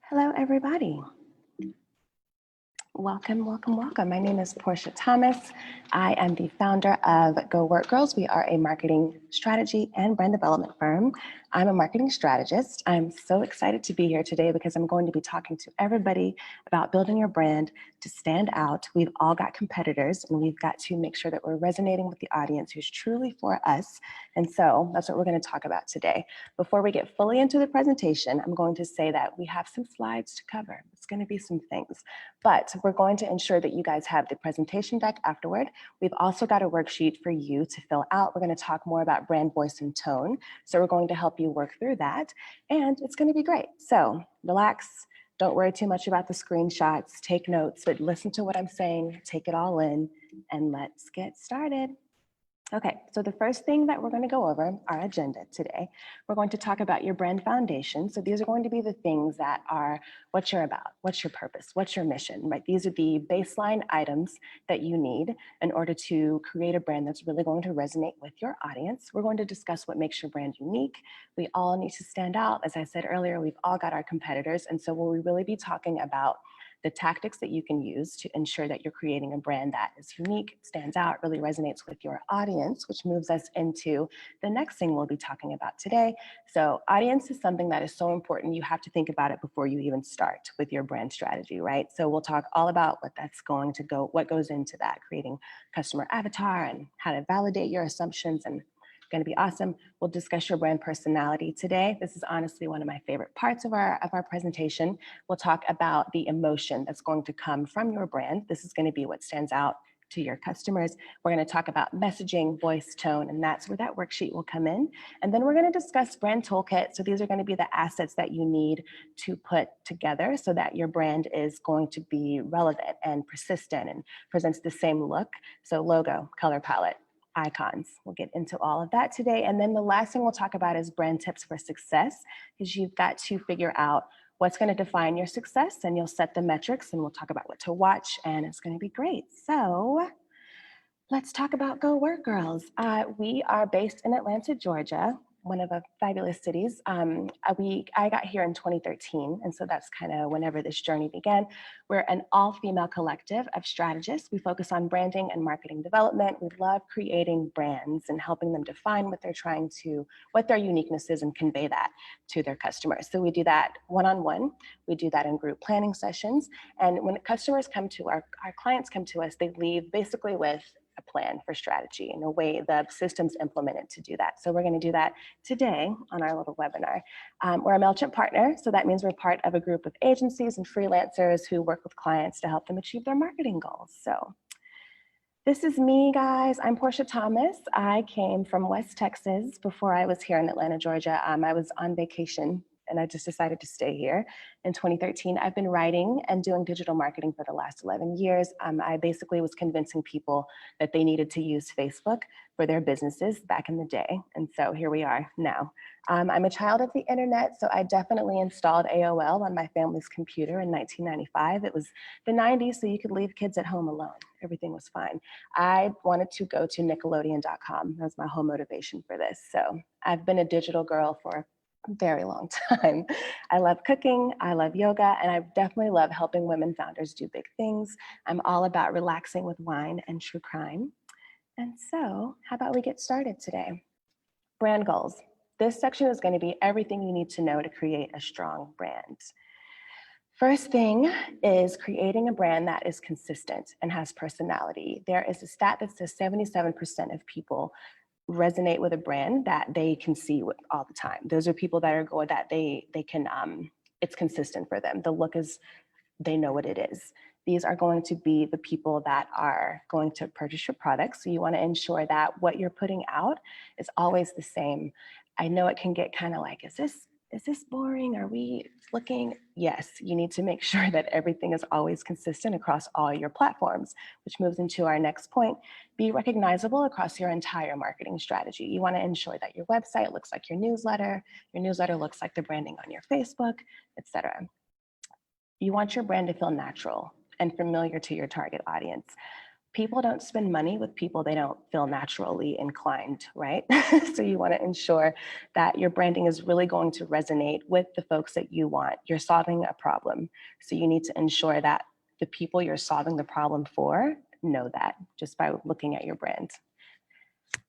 Hello, everybody. Welcome, welcome, welcome. My name is Porsha Thomas. I am the founder of Go Work Girls. We are a marketing strategy and brand development firm. I'm a marketing strategist. I'm so excited to be here today because I'm going to be talking to everybody about building your brand to stand out. We've all got competitors and we've got to make sure that we're resonating with the audience who's truly for us. And so that's what we're going to talk about today. Before we get fully into the presentation, I'm going to say that we have some slides to cover. It's going to be some things, but we're going to ensure that you guys have the presentation deck afterward. We've also got a worksheet for you to fill out. We're going to talk more about brand voice and tone. So we're going to help you work through that, and it's going to be great. So relax. Don't worry too much about the screenshots. Take notes, but listen to what I'm saying. Take it all in, and let's get started. Okay, so the first thing that we're going to go over, our agenda today, we're going to talk about your brand foundation. So these are going to be the things that are what you're about, what's your purpose, what's your mission, right? These are the baseline items that you need in order to create a brand that's really going to resonate with your audience. We're going to discuss what makes your brand unique. We all need to stand out. As I said earlier, we've all got our competitors. And so we'll really be talking about the tactics that you can use to ensure that you're creating a brand that is unique, stands out, really resonates with your audience, which moves us into the next thing we'll be talking about today. So audience is something that is so important. You have to think about it before you even start with your brand strategy, right? So we'll talk all about what goes into that, creating customer avatar and how to validate your assumptions, and going to be awesome. We'll discuss your brand personality today. This is honestly one of my favorite parts of our presentation. We'll talk about the emotion that's going to come from your brand. This is going to be what stands out to your customers. We're going to talk about messaging, voice, tone, and that's where that worksheet will come in. And then we're going to discuss brand toolkit. So these are going to be the assets that you need to put together so that your brand is going to be relevant and persistent and presents the same look. So logo, color palette, icons. We'll get into all of that today. And then the last thing we'll talk about is brand tips for success, because you've got to figure out what's going to define your success, and you'll set the metrics, and we'll talk about what to watch, and it's going to be great. So let's talk about Go Work Girls. We are based in Atlanta, Georgia, one of the fabulous cities. I got here in 2013, and so that's kind of whenever this journey began. We're an all-female collective of strategists. We focus on branding and marketing development. We love creating brands and helping them define what their uniqueness is, and convey that to their customers. So we do that one-on-one. We do that in group planning sessions. And when customers come to our clients come to us, they leave basically with a plan for strategy and a way the system's implemented to do that. So we're going to do that today on our little webinar. We're a Mailchimp partner, so that means we're part of a group of agencies and freelancers who work with clients to help them achieve their marketing goals. So this is me, guys. I'm Porsha Thomas. I came from West Texas before I was here in Atlanta, Georgia. I was on vacation and I just decided to stay here in 2013. I've been writing and doing digital marketing for the last 11 years. I basically was convincing people that they needed to use Facebook for their businesses back in the day. And so here we are now. I'm a child of the internet, so I definitely installed AOL on my family's computer in 1995. It was the 90s, so you could leave kids at home alone. Everything was fine. I wanted to go to Nickelodeon.com. That was my whole motivation for this. So I've been a digital girl for a very long time. I love cooking, I love yoga, and I definitely love helping women founders do big things. I'm all about relaxing with wine and true crime. And so, how about we get started today? Brand goals. This section is going to be everything you need to know to create a strong brand. First thing is creating a brand that is consistent and has personality. There is a stat that says 77% of people resonate with a brand that they can see all the time. Those are people that are going, that they can, it's consistent for them. The look is, they know what it is. These are going to be the people that are going to purchase your products. So you want to ensure that what you're putting out is always the same. I know it can get kind of like, is this boring? Are we looking? Yes, you need to make sure that everything is always consistent across all your platforms, which moves into our next point. Be recognizable across your entire marketing strategy. You want to ensure that your website looks like your newsletter looks like the branding on your Facebook, etc. You want your brand to feel natural and familiar to your target audience. people don't spend money with people they don't feel naturally inclined, right? So you want to ensure that your branding is really going to resonate with the folks that you want. You're solving a problem. So you need to ensure that the people you're solving the problem for know that just by looking at your brand.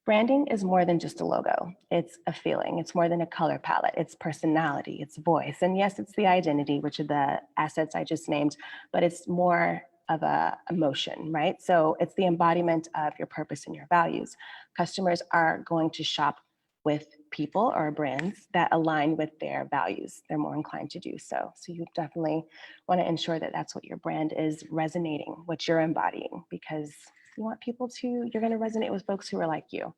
Branding is more than just a logo. It's a feeling. It's more than a color palette. It's personality, it's voice. And yes, it's the identity, which are the assets I just named, but it's more of a emotion, right? So it's the embodiment of your purpose and your values. Customers are going to shop with people or brands that align with their values. They're more inclined to do so. So you definitely want to ensure that that's what your brand is resonating, what you're embodying, because you want people to, you're going to resonate with folks who are like you.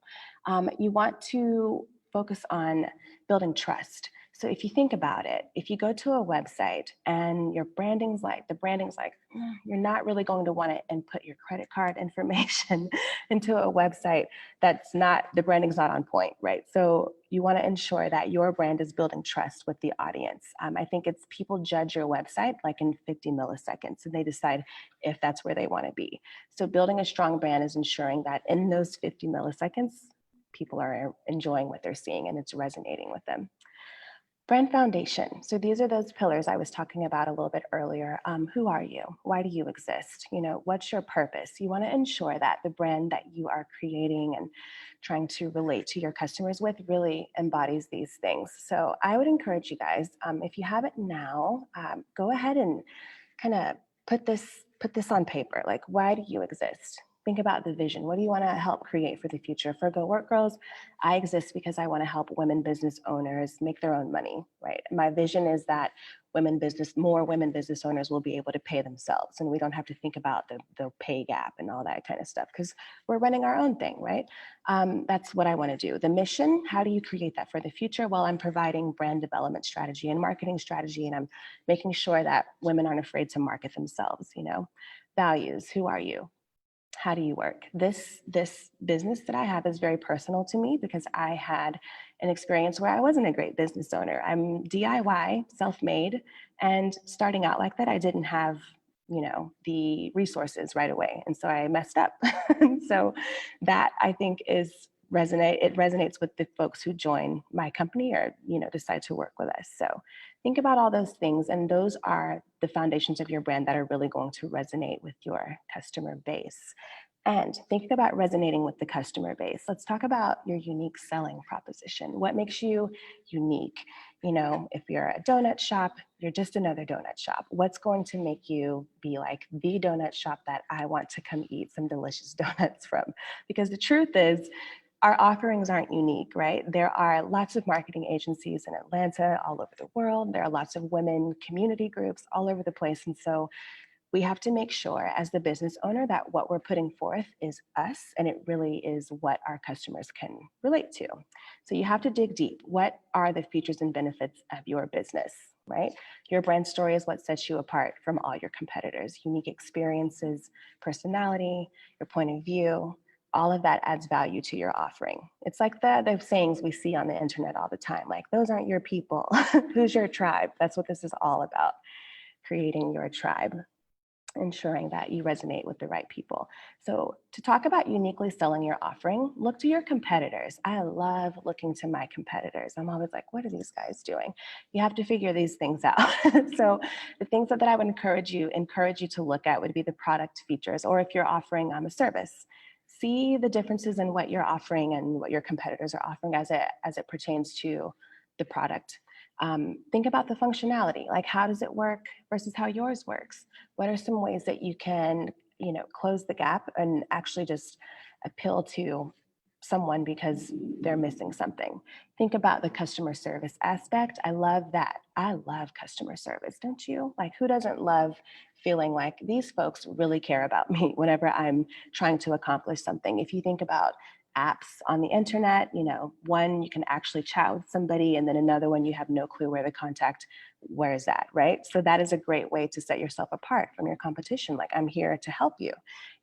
You want to focus on building trust. So if you think about it, if you go to a website and your branding's like, the branding's like, you're not really going to want to input your credit card information into a website that's not, the branding's not on point, right? So you want to ensure that your brand is building trust with the audience. I think it's people judge your website like in 50 milliseconds and they decide if that's where they want to be. So building a strong brand is ensuring that in those 50 milliseconds, people are enjoying what they're seeing and it's resonating with them. Brand foundation. So these are those pillars I was talking about a little bit earlier. Who are you? Why do you exist? You know, what's your purpose? You want to ensure that the brand that you are creating and trying to relate to your customers with really embodies these things. So I would encourage you guys, if you have it now, go ahead and kind of put this on paper. Like, why do you exist? Think about the vision. What do you want to help create for the future? For Go Work Girls, I exist because I want to help women business owners make their own money, right? My vision is that more women business owners will be able to pay themselves and we don't have to think about the pay gap and all that kind of stuff because we're running our own thing, right? That's what I want to do. The mission, how do you create that for the future? Well, I'm providing brand development strategy and marketing strategy, and I'm making sure that women aren't afraid to market themselves, you know? Values, who are you? How do you work? This business that I have is very personal to me because I had an experience where I wasn't a great business owner. I'm DIY, self-made, and starting out like that, I didn't have, you know, the resources right away, and so I messed up. So that I think it resonates with the folks who join my company or, you know, decide to work with us. So think about all those things, and those are the foundations of your brand that are really going to resonate with your customer base. And thinking about resonating with the customer base, let's talk about your unique selling proposition. What makes you unique? You know, if you're a donut shop, you're just another donut shop. What's going to make you be like the donut shop that I want to come eat some delicious donuts from? Because the truth is, our offerings aren't unique, right? There are lots of marketing agencies in Atlanta, all over the world. There are lots of women community groups all over the place. And so we have to make sure as the business owner that what we're putting forth is us and it really is what our customers can relate to. So you have to dig deep. What are the features and benefits of your business, right? Your brand story is what sets you apart from all your competitors. Unique experiences, personality, your point of view, all of that adds value to your offering. It's like the sayings we see on the internet all the time, like, those aren't your people. Who's your tribe? That's what this is all about, creating your tribe, ensuring that you resonate with the right people. So to talk about uniquely selling your offering, look to your competitors. I love looking to my competitors. I'm always like, what are these guys doing? You have to figure these things out. So the things that I would encourage you to look at would be the product features, or if you're offering a service, see the differences in what you're offering and what your competitors are offering as it pertains to the product. Think about the functionality, like how does it work versus how yours works? What are some ways that you can, you know, close the gap and actually just appeal to someone because they're missing something? Think about the customer service aspect. I love that. I love customer service, don't you? Like, who doesn't love feeling like these folks really care about me whenever I'm trying to accomplish something? If you think about apps on the internet. One you can actually chat with somebody, and then another one you have no clue where the contact, where is that, right? So that is a great way to set yourself apart from your competition. Like, I'm here to help you.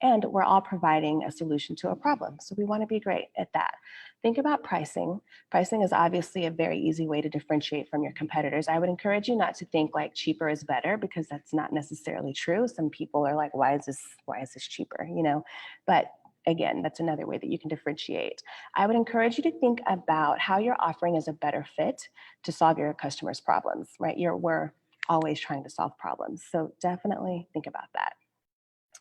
And we're all providing a solution to a problem. So we want to be great at that. Think about pricing. Pricing is obviously a very easy way to differentiate from your competitors. I would encourage you not to think like cheaper is better, because that's not necessarily true. Some people are like, why is this cheaper? But again, that's another way that you can differentiate. I would encourage you to think about how your offering is a better fit to solve your customers' problems, right? We're always trying to solve problems. So definitely think about that.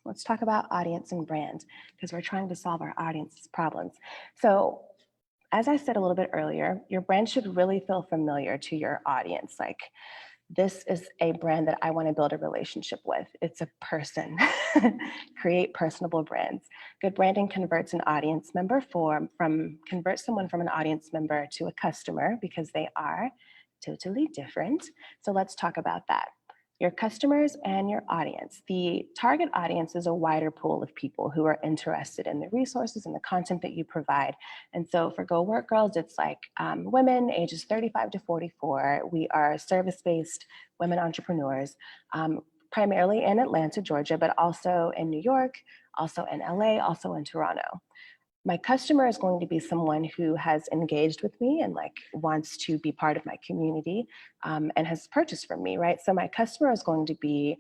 Let's talk about audience and brand, because we're trying to solve our audience's problems. So as I said a little bit earlier, your brand should really feel familiar to your audience. Like, this is a brand that I want to build a relationship with. It's a person. Create personable brands. Good branding converts an audience member converts someone from an audience member to a customer, because they are totally different. So let's talk about that. Your customers and your audience. The target audience is a wider pool of people who are interested in the resources and the content that you provide. And so for Go Work Girls, it's like women ages 35 to 44. We are service-based women entrepreneurs, primarily in Atlanta, Georgia, but also in New York, also in LA, also in Toronto. My customer is going to be someone who has engaged with me and like wants to be part of my community, and has purchased from me, right? So my customer is going to be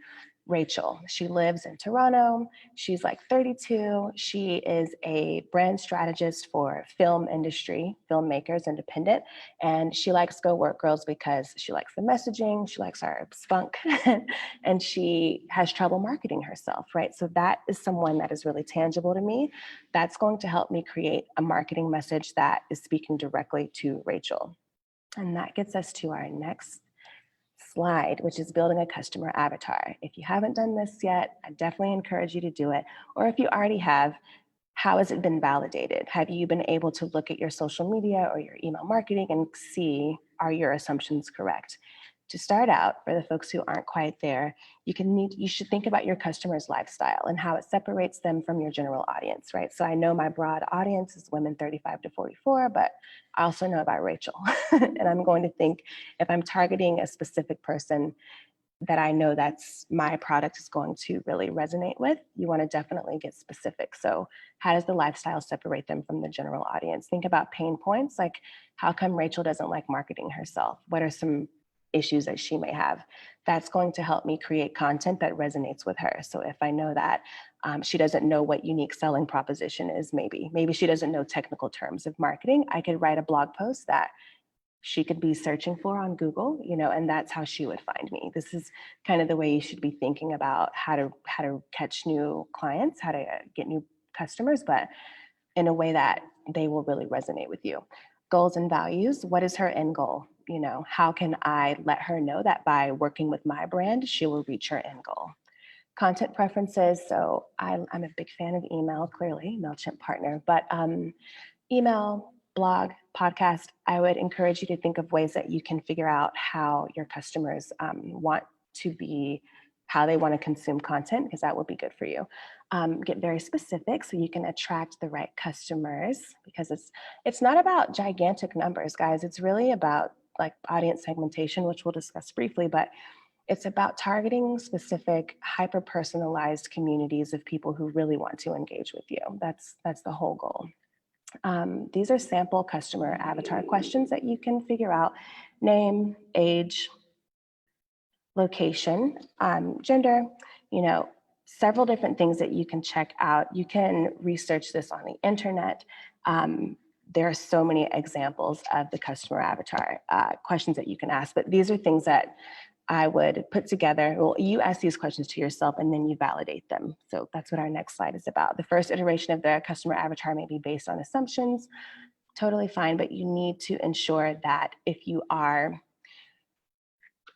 Rachel. She lives in Toronto. She's like 32. She is a brand strategist for film industry, filmmakers, independent. And she likes Go Work Girls because she likes the messaging, she likes our spunk, and she has trouble marketing herself, right? So that is someone that is really tangible to me. That's going to help me create a marketing message that is speaking directly to Rachel. And that gets us to our next slide, which is building a customer avatar. If you haven't done this yet, I definitely encourage you to do it. Or if you already have, how has it been validated? Have you been able to look at your social media or your email marketing and see, are your assumptions correct? To start out, for the folks who aren't quite there, you should think about your customer's lifestyle and how it separates them from your general audience, right? So I know my broad audience is women 35 to 44, but I also know about Rachel. And I'm going to think, if I'm targeting a specific person that I know that's my product is going to really resonate with, you want to definitely get specific. So how does the lifestyle separate them from the general audience? Think about pain points, like how come Rachel doesn't like marketing herself? What are some issues that she may have? That's going to help me create content that resonates with her. So if I know that she doesn't know what unique selling proposition is, maybe she doesn't know technical terms of marketing, I could write a blog post that she could be searching for on Google, and that's how she would find me. This is kind of the way you should be thinking about how to catch new clients, how to get new customers, but in a way that they will really resonate with you. Goals and values. What is her end goal? How can I let her know that by working with my brand, she will reach her end goal? Content preferences. So I'm a big fan of email, clearly, Mailchimp partner, but email, blog, podcast, I would encourage you to think of ways that you can figure out how your customers want to be, how they want to consume content, because that will be good for you. Get very specific so you can attract the right customers, because it's not about gigantic numbers, guys. It's really about like audience segmentation, which we'll discuss briefly, but it's about targeting specific hyper-personalized communities of people who really want to engage with you. That's the whole goal. These are sample customer avatar questions that you can figure out: name, age, location, gender, several different things that you can check out. You can research this on the internet. There are so many examples of the customer avatar questions that you can ask, but these are things that I would put together. Well, you ask these questions to yourself and then you validate them. So that's what our next slide is about. The first iteration of the customer avatar may be based on assumptions, totally fine, but you need to ensure that if you are,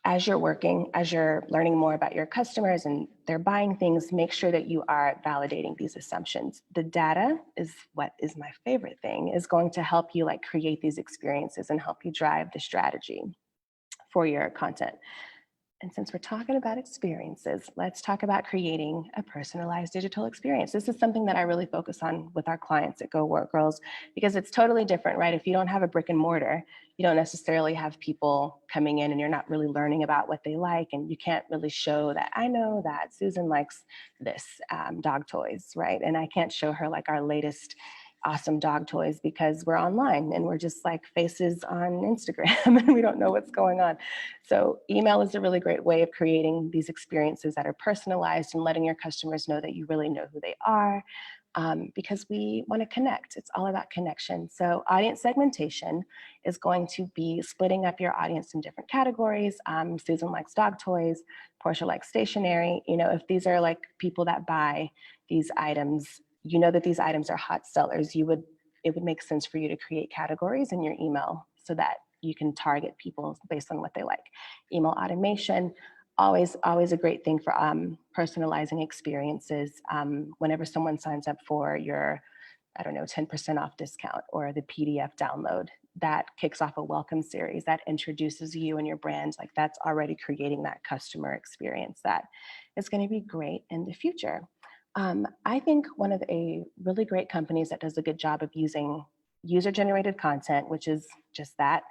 as you're working, as you're learning more about your customers and they're buying things, make sure that you are validating these assumptions. The data is what is my favorite thing, is going to help you like create these experiences and help you drive the strategy for your content. And since we're talking about experiences, let's talk about creating a personalized digital experience. This is something that I really focus on with our clients at Go Work Girls because it's totally different, right? If you don't have a brick and mortar, you don't necessarily have people coming in and you're not really learning about what they like, and you can't really show that I know that Susan likes this dog toys, right? And I can't show her like our latest awesome dog toys because we're online and we're just like faces on Instagram and we don't know what's going on. So email is a really great way of creating these experiences that are personalized and letting your customers know that you really know who they are, because we want to connect. It's all about connection. So audience segmentation is going to be splitting up your audience in different categories. Susan likes dog toys, Porsha likes stationery. You know, if these are like people that buy these items, you know that these items are hot sellers, it would make sense for you to create categories in your email so that you can target people based on what they like. Email automation, always a great thing for personalizing experiences. Whenever someone signs up for your, I don't know, 10% off discount or the PDF download, that kicks off a welcome series that introduces you and your brand. Like that's already creating that customer experience that is going to be great in the future. I think one of a really great companies that does a good job of using user-generated content, which is just that,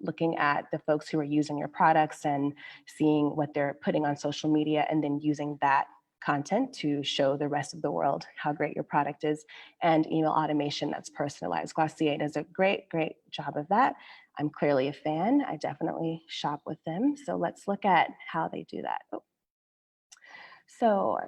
looking at the folks who are using your products and seeing what they're putting on social media and then using that content to show the rest of the world how great your product is, and email automation that's personalized. Glossier does a great job of that. I'm clearly a fan. I definitely shop with them. So let's look at how they do that. Oh. So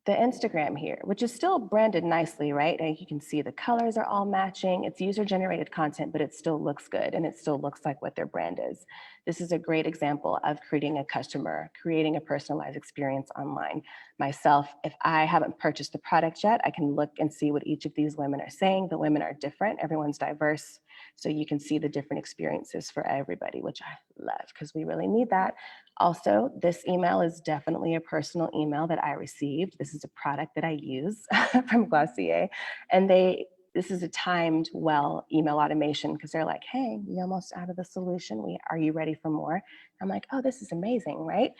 the Instagram here, which is still branded nicely, right? And you can see the colors are all matching. It's user-generated content, but it still looks good and it still looks like what their brand is. This is a great example of creating a personalized experience online. Myself, if I haven't purchased the product yet, I can look and see what each of these women are saying. The women are different, everyone's diverse. So you can see the different experiences for everybody, which I love because we really need that. Also, this email is definitely a personal email that I received. This is a product that I use from Glossier. And this is a timed well email automation because they're like, hey, we almost out of the solution. Are you ready for more? I'm like, oh, this is amazing, right?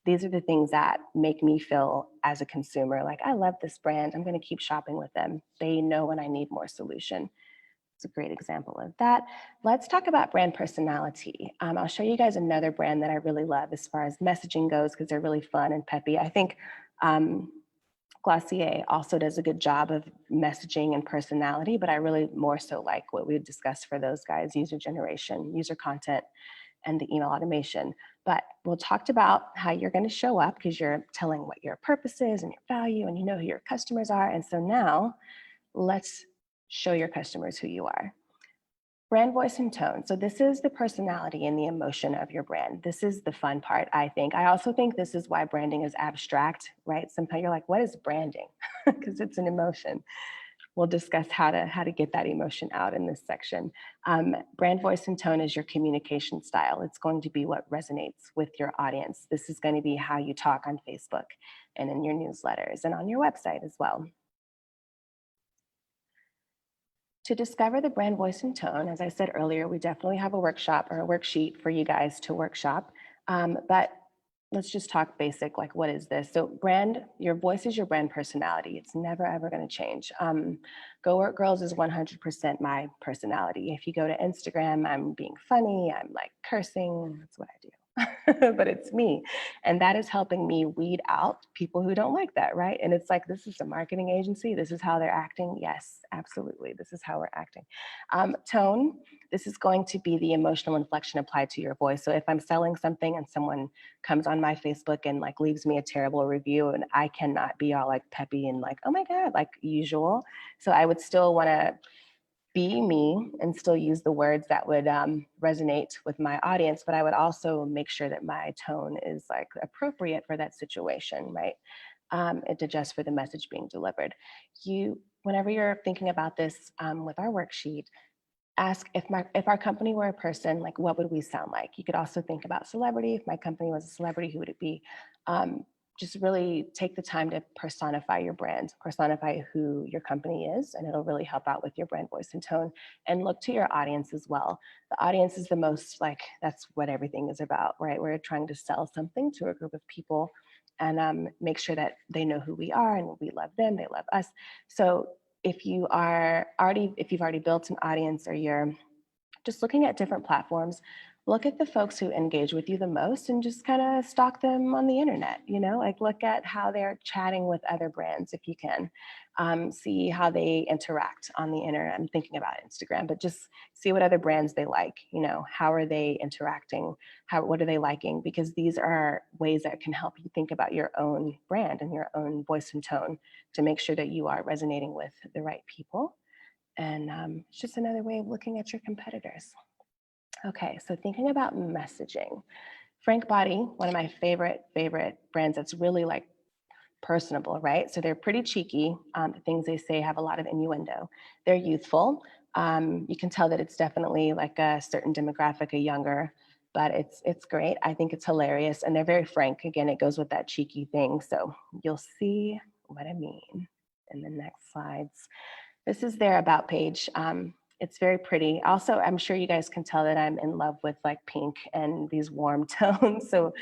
These are the things that make me feel as a consumer like, I love this brand. I'm going to keep shopping with them. They know when I need more solution. It's a great example of that. Let's talk about brand personality. I'll show you guys another brand that I really love as far as messaging goes because they're really fun and peppy. I think Glossier also does a good job of messaging and personality, but I really more so like what we discussed for those guys, user generation, user content, and the email automation. But we'll talk about how you're going to show up because you're telling what your purpose is and your value, and you know who your customers are. And so now let's show your customers who you are. Brand voice and tone. So this is the personality and the emotion of your brand. This is the fun part, I think. I also think this is why branding is abstract, right? Sometimes you're like, what is branding? Because it's an emotion. We'll discuss how to get that emotion out in this section. Brand voice and tone is your communication style. It's going to be what resonates with your audience. This is going to be how you talk on Facebook and in your newsletters and on your website as well. To discover the brand voice and tone, as I said earlier, we definitely have a workshop or a worksheet for you guys to workshop. But let's just talk basic, like what is this? So your voice is your brand personality. It's never, ever going to change. Go Work Girls is 100% my personality. If you go to Instagram, I'm being funny, I'm like cursing, that's what I do. But it's me. And that is helping me weed out people who don't like that, right? And it's like, this is a marketing agency. This is how they're acting. Yes, absolutely. This is how we're acting. Tone, this is going to be the emotional inflection applied to your voice. So if I'm selling something and someone comes on my Facebook and like leaves me a terrible review, and I cannot be all like peppy and like, oh my God, like usual. So I would still want to be me and still use the words that would resonate with my audience, but I would also make sure that my tone is like appropriate for that situation, right? It adjusts for the message being delivered. Whenever you're thinking about this with our worksheet, ask if our company were a person, like what would we sound like? You could also think about celebrity. If my company was a celebrity, who would it be? just really take the time to personify your brand, personify who your company is, and it'll really help out with your brand voice and tone. And look to your audience as well. The audience is the most like, that's what everything is about, right? We're trying to sell something to a group of people and make sure that they know who we are and we love them, they love us. So if you've already built an audience or you're just looking at different platforms, look at the folks who engage with you the most and just kind of stalk them on the internet, like look at how they're chatting with other brands if you can. See how they interact on the internet. I'm thinking about Instagram, but just see what other brands they like, how are they interacting? What are they liking? Because these are ways that can help you think about your own brand and your own voice and tone to make sure that you are resonating with the right people. And it's just another way of looking at your competitors. Okay, so thinking about messaging. Frank Body, one of my favorite brands that's really like personable, right? So they're pretty cheeky. The things they say have a lot of innuendo. They're youthful. You can tell that it's definitely like a certain demographic, a younger, but it's great. I think it's hilarious, and they're very frank. Again, it goes with that cheeky thing. So you'll see what I mean in the next slides. This is their about page. It's very pretty. Also, I'm sure you guys can tell that I'm in love with like pink and these warm tones. So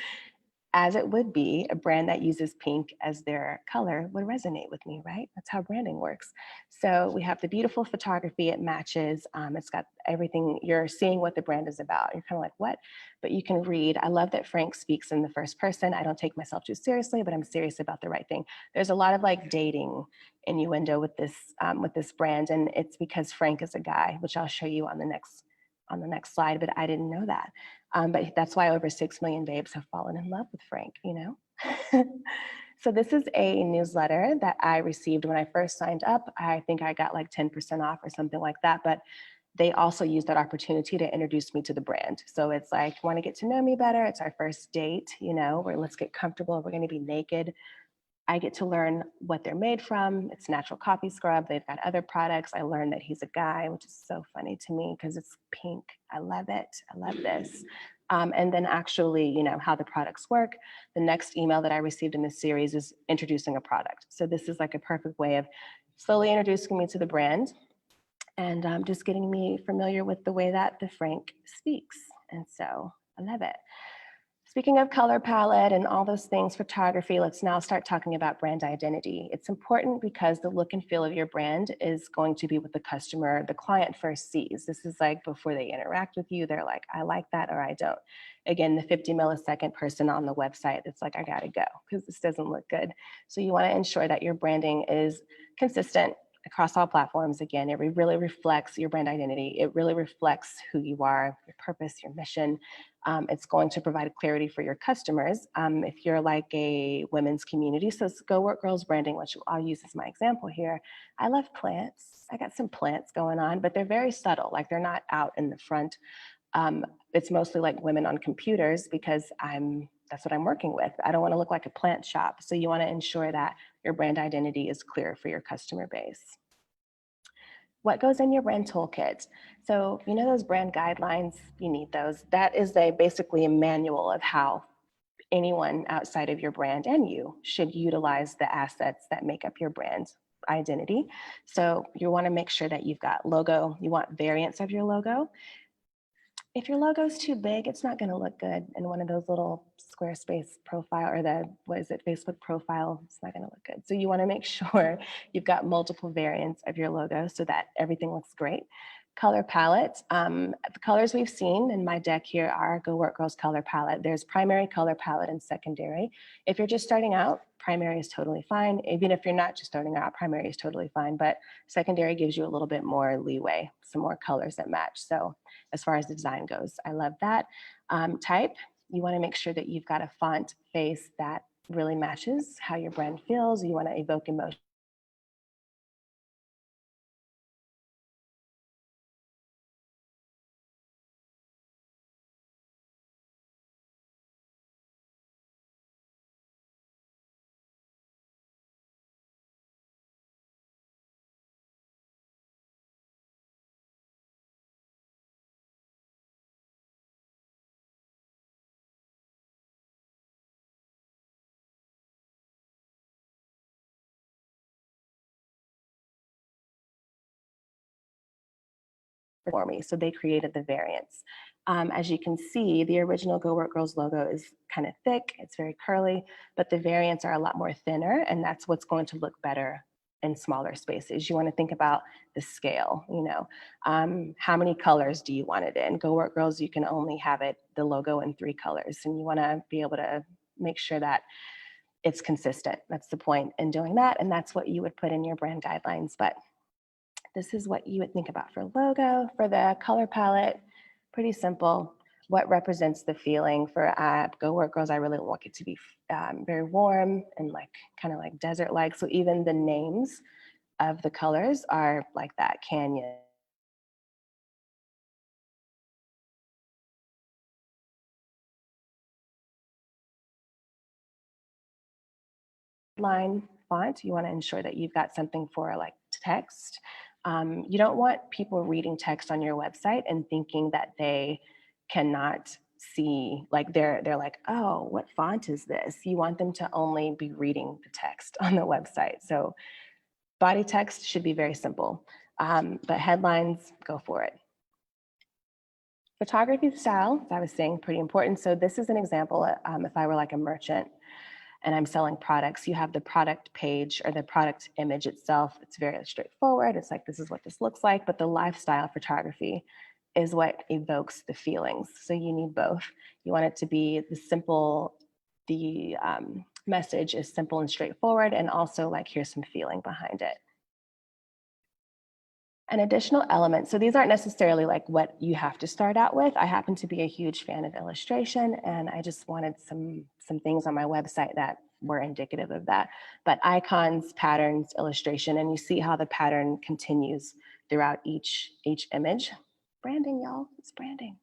as it would be, a brand that uses pink as their color would resonate with me, right? That's how branding works. So we have the beautiful photography, it matches. It's got everything, you're seeing what the brand is about. You're kind of like, what? But you can read. I love that Frank speaks in the first person. I don't take myself too seriously, but I'm serious about the right thing. There's a lot of like dating innuendo with this brand, and it's because Frank is a guy, which I'll show you on the next slide, but I didn't know that. But that's why over 6 million babes have fallen in love with Frank, So this is a newsletter that I received when I first signed up. I think I got like 10% off or something like that, but they also used that opportunity to introduce me to the brand. So it's like, want to get to know me better? It's our first date, where let's get comfortable. We're going to be naked. I get to learn what they're made from. It's natural coffee scrub. They've got other products. I learned that he's a guy, which is so funny to me because it's pink. I love it. I love this. And then actually, how the products work. The next email that I received in this series is introducing a product. So this is like a perfect way of slowly introducing me to the brand and just getting me familiar with the way that the Frank speaks. And so I love it. Speaking of color palette and all those things, photography, let's now start talking about brand identity. It's important because the look and feel of your brand is going to be what the customer, the client first sees. This is like before they interact with you, they're like, I like that or I don't. Again, the 50 millisecond person on the website, it's like, I gotta go because this doesn't look good. So you wanna ensure that your branding is consistent across all platforms. Again, it really reflects your brand identity. It really reflects who you are, your purpose, your mission. It's going to provide clarity for your customers. If you're like a women's community, so Go Work Girls branding, which I'll use as my example here. I love plants. I got some plants going on, but they're very subtle. Like they're not out in the front. It's mostly like women on computers because that's what I'm working with. I don't want to look like a plant shop. So you want to ensure that your brand identity is clear for your customer base. What goes in your brand toolkit? So those brand guidelines, you need those. That is basically a manual of how anyone outside of your brand and you should utilize the assets that make up your brand identity. So you want to make sure that you've got logo, you want variants of your logo. If your logo is too big, it's not going to look good in one of those little Squarespace profile or Facebook profile. It's not going to look good. So you want to make sure you've got multiple variants of your logo so that everything looks great. Color palette. The colors we've seen in my deck here are Go Work Girls color palette. There's primary color palette and secondary. If you're just starting out, primary is totally fine. Even if you're not just starting out, primary is totally fine. But secondary gives you a little bit more leeway, some more colors that match. So as far as the design goes, I love that. Type, you want to make sure that you've got a font face that really matches how your brand feels. You want to evoke emotion. for me. So they created the variants. As you can see, the original Go Work Girls logo is kind of thick, it's very curly, but the variants are a lot more thinner, and that's what's going to look better in smaller spaces. You want to think about the scale, how many colors do you want it in? Go Work Girls, you can only have the logo in 3 colors, and you want to be able to make sure that it's consistent. That's the point in doing that, and that's what you would put in your brand guidelines. But this is what you would think about for logo. For the color palette, pretty simple. What represents the feeling for Go Work Girls? I really want it to be very warm and kind of like desert-like. So even the names of the colors are like that: canyon, line font. You want to ensure that you've got something for like text. You don't want people reading text on your website and thinking that they cannot see, like they're like, oh, what font is this? You want them to only be reading the text on the website. So body text should be very simple, but headlines, go for it. Photography style, as I was saying, pretty important. So this is an example. If I were like a merchant and I'm selling products, you have the product page or the product image itself. It's very straightforward. It's like, this is what this looks like, but the lifestyle photography is what evokes the feelings. So you need both. You want it to be the message is simple and straightforward, and also like, here's some feeling behind it. An additional element, so these aren't necessarily like what you have to start out with. I happen to be a huge fan of illustration, and I just wanted some things on my website that were indicative of that. But icons, patterns, illustration, and you see how the pattern continues throughout each image. Branding, y'all, it's branding.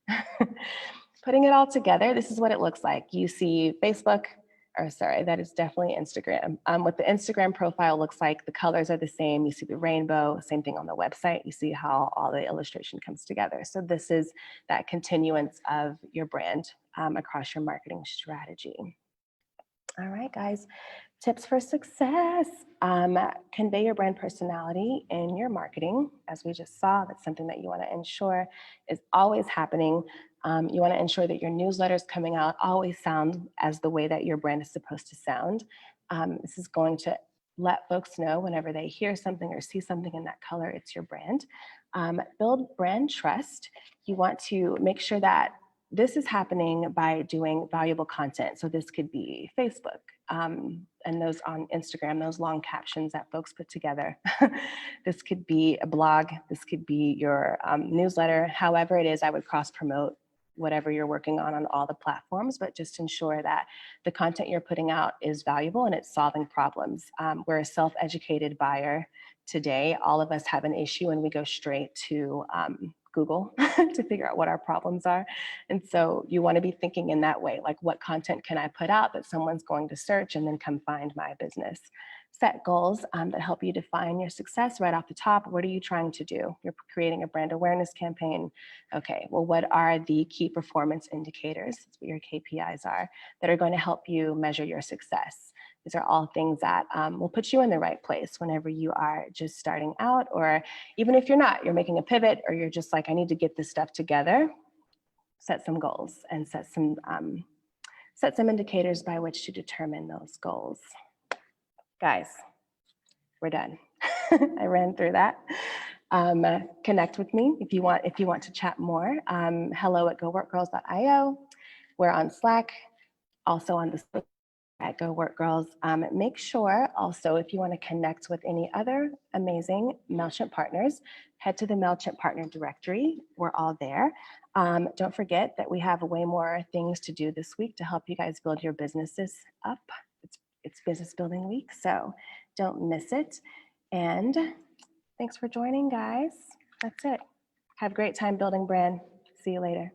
Putting it all together, this is what it looks like. You see Facebook, or sorry, that is definitely Instagram. What the Instagram profile looks like, the colors are the same. You see the rainbow, same thing on the website. You see how all the illustration comes together. So this is that continuance of your brand across your marketing strategy. All right, guys, tips for success. Convey your brand personality in your marketing. As we just saw, that's something that you want to ensure is always happening. You want to ensure that your newsletters coming out always sound as the way that your brand is supposed to sound. This is going to let folks know whenever they hear something or see something in that color, it's your brand. Build brand trust. You want to make sure that this is happening by doing valuable content. So this could be Facebook and those on Instagram, those long captions that folks put together. This could be a blog. This could be your newsletter. However it is, I would cross promote whatever you're working on all the platforms, but just ensure that the content you're putting out is valuable and it's solving problems. We're a self-educated buyer today. All of us have an issue and we go straight to Google to figure out what our problems are. And so you want to be thinking in that way, like, what content can I put out that someone's going to search and then come find my business? Set goals that help you define your success right off the top. What are you trying to do? You're creating a brand awareness campaign. Okay, well, what are the key performance indicators? That's what your KPIs are, that are going to help you measure your success. These are all things that will put you in the right place whenever you are just starting out, or even if you're not, you're making a pivot, or you're just like, I need to get this stuff together. Set some goals and set some indicators by which to determine those goals. Guys, we're done. I ran through that. Connect with me if you want to chat more. hello@goworkgirls.io. We're on Slack, also on the at Go Work Girls. Make sure also, if you want to connect with any other amazing Mailchimp partners, head to the Mailchimp partner directory. We're all there. Don't forget that we have way more things to do this week to help you guys build your businesses up. It's business building week, so don't miss it. And thanks for joining, guys. That's it. Have a great time building brand. See you later.